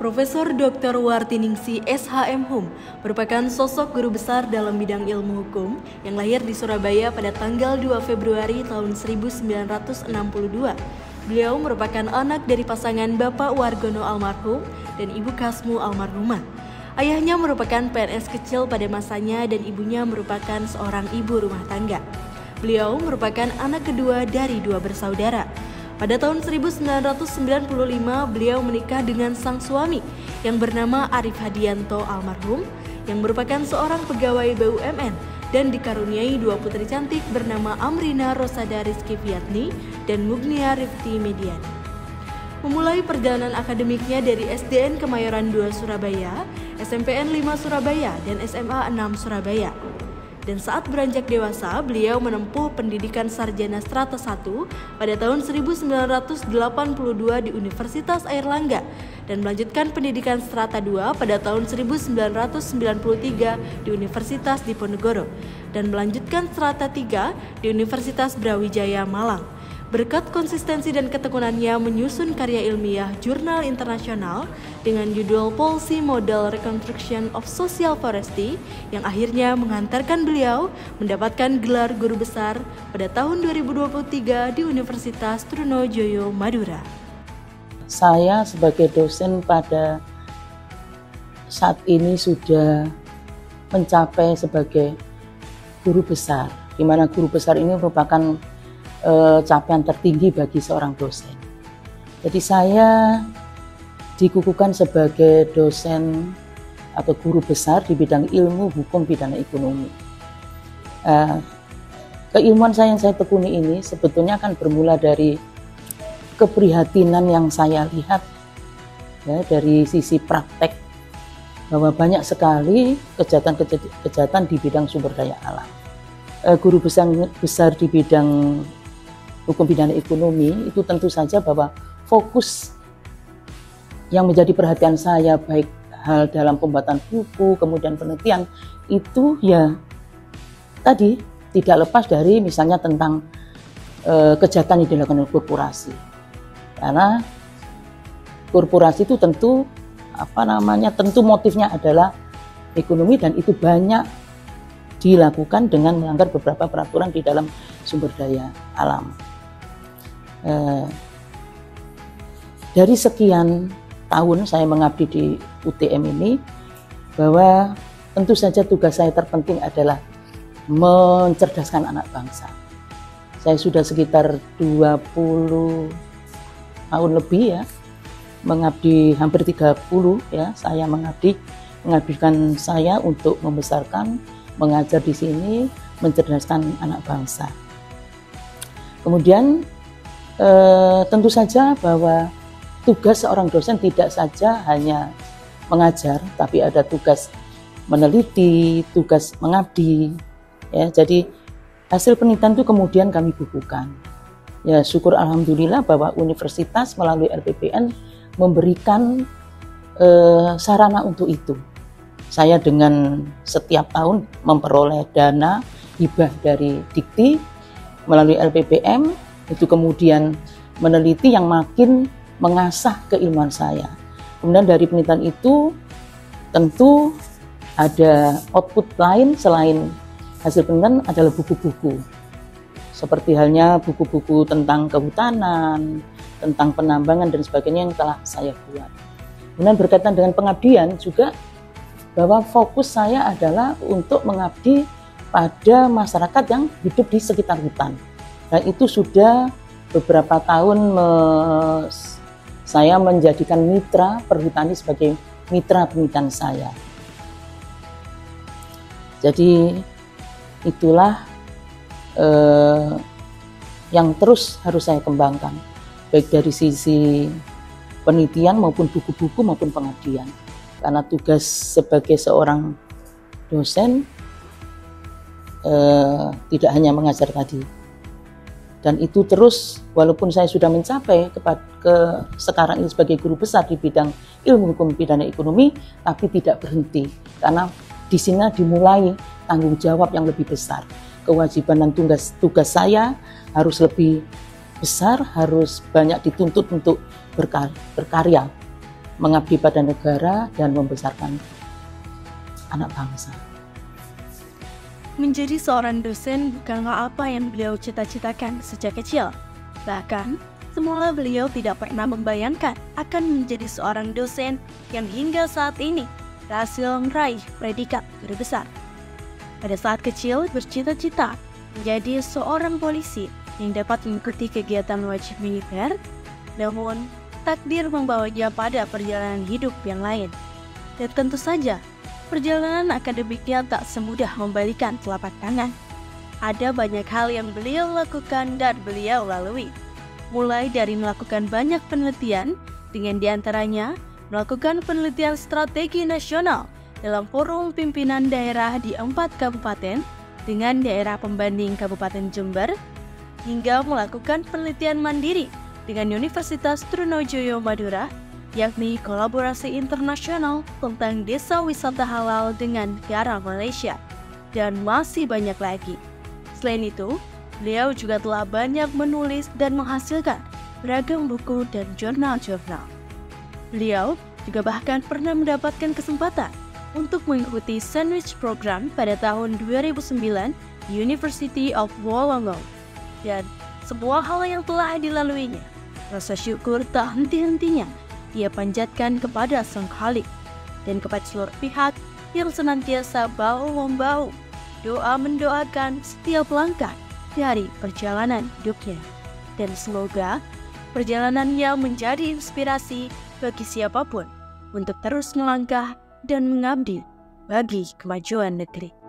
Profesor Dr. Wartiningsih SHM Hum merupakan sosok guru besar dalam bidang ilmu hukum yang lahir di Surabaya pada tanggal 2 Februari tahun 1962. Beliau merupakan anak dari pasangan Bapak Wargono almarhum dan Ibu Kasmu almarhumah. Ayahnya merupakan PNS kecil pada masanya dan ibunya merupakan seorang ibu rumah tangga. Beliau merupakan anak kedua dari dua bersaudara. Pada tahun 1995, beliau menikah dengan sang suami yang bernama Arif Hadianto almarhum, yang merupakan seorang pegawai BUMN dan dikaruniai dua putri cantik bernama Amrina Rosada Rizky Fiatni dan Mugnia Rifti Mediani. Memulai perjalanan akademiknya dari SDN Kemayoran 2 Surabaya, SMPN 5 Surabaya, dan SMA 6 Surabaya. Dan saat beranjak dewasa, beliau menempuh pendidikan sarjana strata 1 pada tahun 1982 di Universitas Airlangga dan melanjutkan pendidikan strata 2 pada tahun 1993 di Universitas Diponegoro dan melanjutkan strata 3 di Universitas Brawijaya Malang. Berkat konsistensi dan ketekunannya menyusun karya ilmiah jurnal internasional dengan judul Policy Model Reconstruction of Social Forestry yang akhirnya mengantarkan beliau mendapatkan gelar guru besar pada tahun 2023 di Universitas Trunojoyo, Madura. Saya sebagai dosen pada saat ini sudah mencapai sebagai guru besar, di mana guru besar ini merupakan capaian tertinggi bagi seorang dosen. Jadi saya dikukuhkan sebagai dosen atau guru besar di bidang ilmu hukum pidana ekonomi. Keilmuan saya yang saya tekuni ini sebetulnya akan bermula dari keprihatinan yang saya lihat ya, dari sisi praktek bahwa banyak sekali kejahatan di bidang sumber daya alam. Guru besar di bidang hukum pidana ekonomi itu tentu saja bahwa fokus yang menjadi perhatian saya baik hal dalam pembuatan buku kemudian penelitian itu ya tadi tidak lepas dari misalnya tentang kejahatan yang dilakukan oleh korporasi, karena korporasi itu tentu tentu motifnya adalah ekonomi dan itu banyak dilakukan dengan melanggar beberapa peraturan di dalam sumber daya alam. Dari sekian tahun saya mengabdi di UTM ini, bahwa tentu saja tugas saya terpenting adalah mencerdaskan anak bangsa. Saya sudah sekitar 20 tahun lebih ya, mengabdi hampir 30 ya, saya mengabdikan saya untuk membesarkan, mengajar di sini, mencerdaskan anak bangsa. Kemudian tentu saja bahwa tugas seorang dosen tidak saja hanya mengajar, tapi ada tugas meneliti, tugas mengabdi. Ya, jadi hasil penelitian itu kemudian kami bukukan. Ya, syukur alhamdulillah bahwa universitas melalui LPPN memberikan sarana untuk itu. Saya dengan setiap tahun memperoleh dana hibah dari Dikti melalui LPPM, itu kemudian meneliti yang makin mengasah keilmuan saya. Kemudian dari penelitian itu tentu ada output lain selain hasil penelitian adalah buku-buku. Seperti halnya buku-buku tentang kehutanan, tentang penambangan dan sebagainya yang telah saya buat. Kemudian berkaitan dengan pengabdian juga bahwa fokus saya adalah untuk mengabdi pada masyarakat yang hidup di sekitar hutan. Dan itu sudah beberapa tahun saya menjadikan mitra perhutani sebagai mitra penelitian saya. Jadi itulah yang terus harus saya kembangkan, baik dari sisi penelitian maupun buku-buku maupun pengabdian. Karena tugas sebagai seorang dosen tidak hanya mengajar tadi. Dan itu terus, walaupun saya sudah mencapai sekarang ini sebagai guru besar di bidang ilmu hukum pidana ekonomi, tapi tidak berhenti. Karena di sini dimulai tanggung jawab yang lebih besar. Kewajiban dan tugas saya harus lebih besar, harus banyak dituntut untuk berkarya. mengabdi pada negara dan membesarkan anak bangsa. Menjadi seorang dosen bukanlah apa yang beliau cita-citakan sejak kecil. Bahkan, semula beliau tidak pernah membayangkan akan menjadi seorang dosen yang hingga saat ini berhasil meraih predikat guru besar. Pada saat kecil bercita-cita menjadi seorang polisi yang dapat mengikuti kegiatan wajib militer, namun takdir membawanya pada perjalanan hidup yang lain. Dan tentu saja, perjalanan akademiknya tak semudah membalikan telapak tangan. Ada banyak hal yang beliau lakukan dan beliau lalui. Mulai dari melakukan banyak penelitian, dengan diantaranya melakukan penelitian strategi nasional dalam forum pimpinan daerah di 4 kabupaten dengan daerah pembanding Kabupaten Jember, hingga melakukan penelitian mandiri dengan Universitas Trunojoyo Madura, yakni kolaborasi internasional tentang desa wisata halal dengan negara Malaysia, dan masih banyak lagi. Selain itu, beliau juga telah banyak menulis dan menghasilkan beragam buku dan jurnal-jurnal. Beliau juga bahkan pernah mendapatkan kesempatan untuk mengikuti sandwich program pada tahun 2009 di University of Wollongong. Dan semua hal yang telah dilaluinya, rasa syukur tak henti-hentinya ia panjatkan kepada Sang Khalik dan kepada seluruh pihak yang senantiasa bahu-membahu doa mendoakan setiap langkah dari perjalanan hidupnya. Dan semoga perjalanannya menjadi inspirasi bagi siapapun untuk terus melangkah dan mengabdi bagi kemajuan negeri.